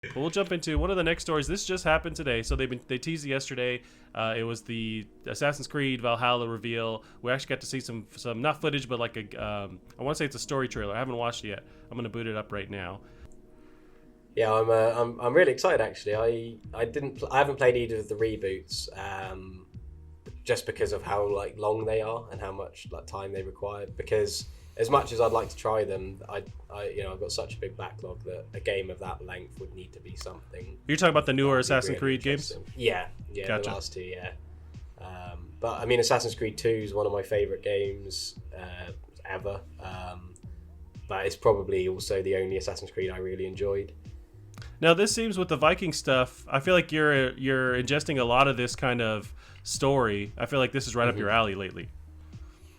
But we'll jump into one of the next stories. This just happened today, so they teased it yesterday. It was the Assassin's Creed Valhalla reveal. We actually got to see some not footage, but like a I want to say it's a story trailer. I haven't watched it yet. I'm gonna boot it up right now. Yeah, I'm really excited actually. I haven't played either of the reboots, just because of how like long they are and how much like time they require. Because as much as I'd like to try them, I've got such a big backlog that a game of that length would need to be something You're talking about the that newer would be Assassin's really Creed games? interesting. Yeah, the Gotcha. last two, yeah. But I mean, Assassin's Creed 2 is one of my favorite games ever. But it's probably also the only Assassin's Creed I really enjoyed. Now this seems with the Viking stuff. I feel like you're ingesting a lot of this kind of story. I feel like this is right up hmm your alley lately.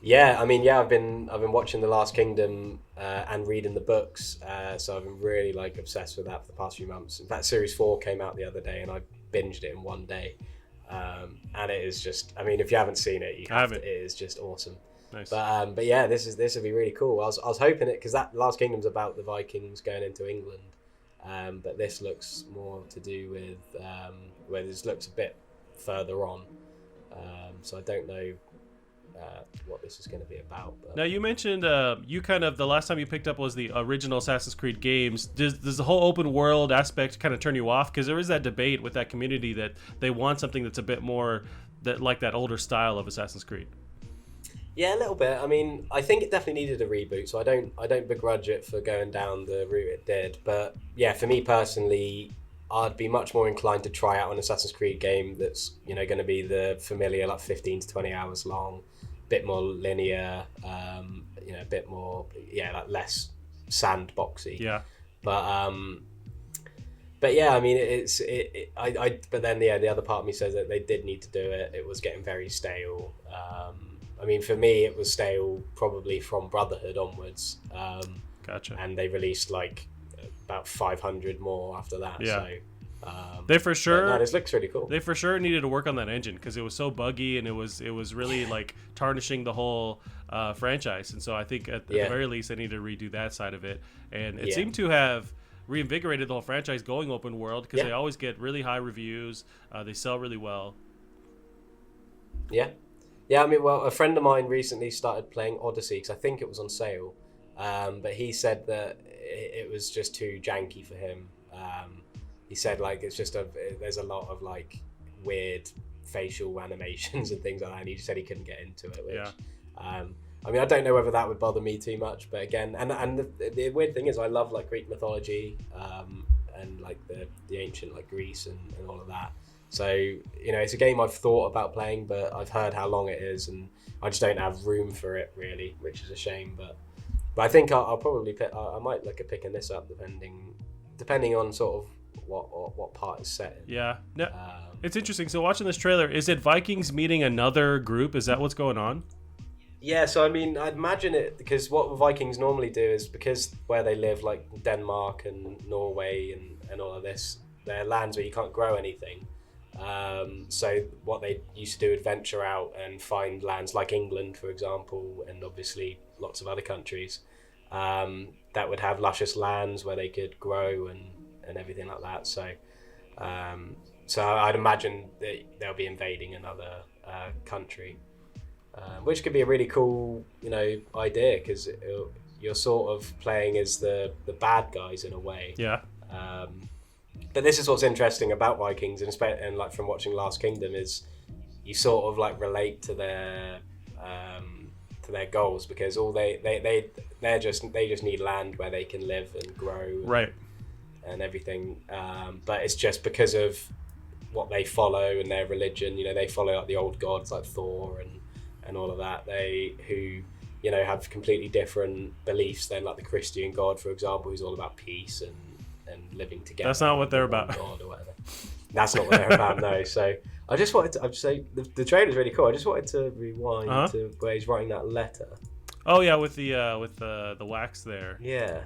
Yeah, I mean, yeah, I've been watching The Last Kingdom and reading the books, so I've been really like obsessed with that for the past few months. In fact, Series 4 came out the other day, and I binged it in one day. And it is just, I mean, if you haven't seen it, you I have to. haven't. It is just awesome. Nice. But yeah, this would be really cool. I was hoping it because that Last Kingdom's about the Vikings going into England, but this looks more to do with where this looks a bit further on. So I don't know what this is going to be about. But Now you mentioned you kind of the last time you picked up was the original Assassin's Creed games. Does the whole open world aspect kind of turn you off? Because there is that debate with that community that they want something that's a bit more that like that older style of Assassin's Creed. yeah, a little bit. I mean, I think it definitely needed a reboot, so I don't begrudge it for going down the route it did. But yeah, for me personally, I'd be much more inclined to try out an Assassin's Creed game that's going to be the familiar like 15 to 20 hours long, bit more linear, a bit more like less sandboxy. Yeah. But but yeah, I mean but then yeah, the other part of me says that they did need to do it. It was getting very stale. I mean, for me, it was stale probably from Brotherhood onwards, Gotcha. and they released like about 500 more after that. Yeah. So, They for but no, sure this looks really cool. they for sure needed to work on that engine because it was so buggy and it was really like tarnishing the whole franchise. And so I think at the Yeah, very least they need to redo that side of it. And it yeah, seemed to have reinvigorated the whole franchise going open world because yeah, they always get really high reviews. They sell really well. yeah, yeah. I mean, well, a friend of mine recently started playing Odyssey because I think it was on sale, but he said that it was just too janky for him. He said like there's a lot of like weird facial animations and things like that, and he just said he couldn't get into it. Which, Yeah. I mean, I don't know whether that would bother me too much, but again, and the weird thing is, I love like Greek mythology, and like the ancient like Greece and all of that. So it's a game I've thought about playing, but I've heard how long it is, and I just don't have room for it really, which is a shame. But I think I'll probably pick. I might look at picking this up depending on sort of what part is set in. Yeah. No, Um, it's interesting. So watching this trailer, is it Vikings meeting another group? Is that what's going on? yeah, so I mean, I'd imagine it because what Vikings normally do is because where they live, like Denmark and Norway and all of this, they're lands where you can't grow anything. So what they used to do would venture out and find lands like England, for example, and obviously lots of other countries that would have luscious lands where they could grow and everything like that. So I'd imagine that they'll be invading another country, which could be a really cool, idea because you're sort of playing as the bad guys in a way. Yeah. Um, but this is what's interesting about Vikings, and like from watching Last Kingdom, is you sort of like relate to their goals because all they just need land where they can live and grow Right. and everything. But it's just because of what they follow and their religion. They follow like the old gods like Thor and all of that. They who have completely different beliefs than like the Christian God, for example, who's all about peace and living together. That's not what they're under one about. God or whatever. That's not what they're about. No. So I just wanted to. I'd say the trailer's really cool. I just wanted to rewind Uh-huh. to where he's writing that letter. Oh yeah, with the wax there. Yeah.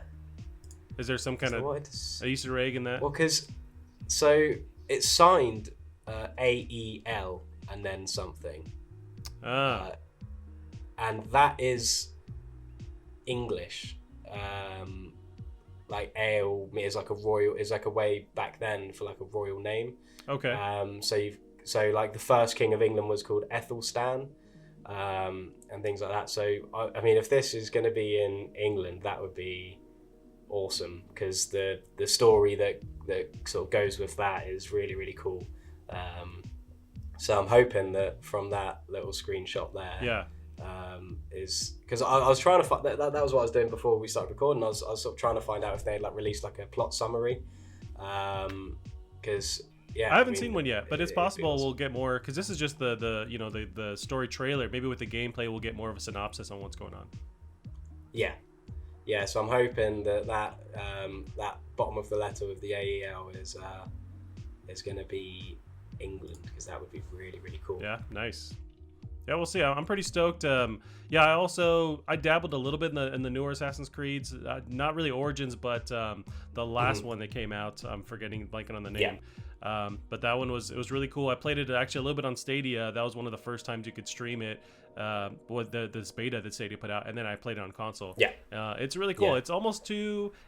Is there some kind So I of wanted to. a Easter egg in that? Well, because so it's signed AEL and then something, Ah. uh, and that is English. like ale is like a royal, is like a way back then for like a royal name. Okay. So like the first king of England was called Ethelstan, and things like that. So I mean, if this is going to be in England, that would be awesome, because the story that sort of goes with that is really, really cool. So I'm hoping that from that little screenshot there, Yeah. Is because I was trying to find that was what I was doing before we started recording. I was sort of trying to find out if they like released like a plot summary, because yeah, I haven't seen one yet, but it's possible awesome. we'll get more, because this is just the story trailer. Maybe with the gameplay we'll get more of a synopsis on what's going on. Yeah. So I'm hoping that that bottom of the letter with the AEL is going to be England, because that would be really, really cool. Yeah, nice. Yeah, we'll see. I'm pretty stoked. Yeah, I dabbled a little bit in the newer Assassin's Creeds. Not really Origins, but the last one that came out. I'm blanking on the name. Yeah. But that one was really cool. I played it actually a little bit on Stadia. That was one of the first times you could stream it. With this beta that Stadia put out, and then I played it on console. Yeah. It's really cool. Yeah.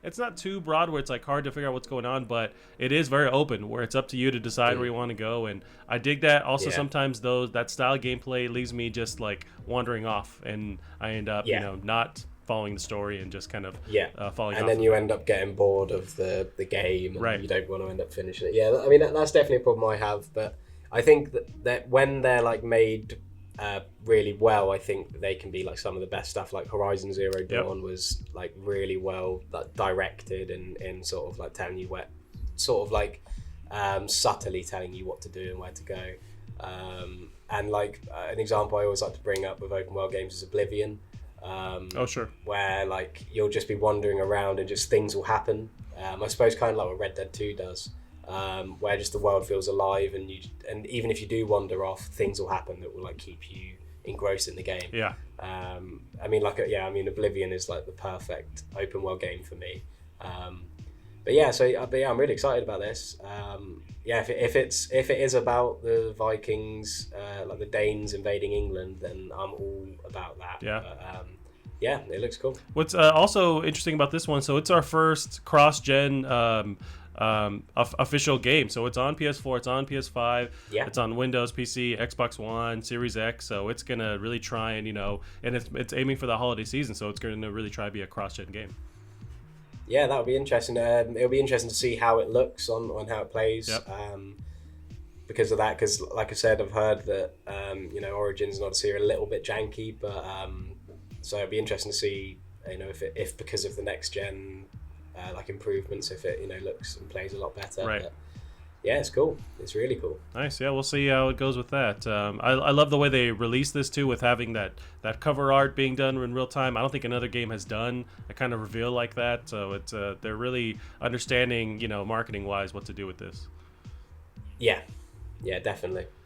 It's not too broad where it's like hard to figure out what's going on, but it is very open where it's up to you to decide where you want to go. And I dig that. Also, sometimes that style of gameplay leaves me just like wandering off, and I end up not following the story and just kind of falling off. And then you end up getting bored of the game, and right. You don't want to end up finishing it. Yeah, I mean that's definitely a problem I have, but I think that when they're like made really well, I think they can be like some of the best stuff. Like Horizon Zero Dawn was like really well directed and sort of like telling you where, sort of like subtly telling you what to do and where to go. And like an example I always like to bring up with open world games is Oblivion. Sure. Where like you'll just be wandering around and just things will happen. I suppose kind of like what Red Dead 2 does. Where just the world feels alive, and even if you do wander off, things will happen that will like keep you engrossed in the game. Yeah. I mean, Oblivion is like the perfect open world game for me. But I'm really excited about this. If it is about the Vikings, like the Danes invading England, then I'm all about that. Yeah. But, it looks cool. What's also interesting about this one, so it's our first cross-gen official game. So it's on PS4, it's on PS5, it's on Windows, PC, Xbox One, Series X. So it's gonna really try and and it's aiming for the holiday season. So it's gonna really try to be a cross-gen game. Yeah, that would be interesting. It'll be interesting to see how it looks on how it plays. Yep. Because of that, because like I said, I've heard that Origins and Odyssey are a little bit janky, but so it'd be interesting to see if because of the next gen like improvements, if it looks and plays a lot better. Right. But, yeah, it's cool. It's really cool. Nice. Yeah, we'll see how it goes with that. I love the way they released this too, with having that cover art being done in real time. I don't think another game has done a kind of reveal like that. So it's they're really understanding, marketing wise, what to do with this. Yeah, definitely.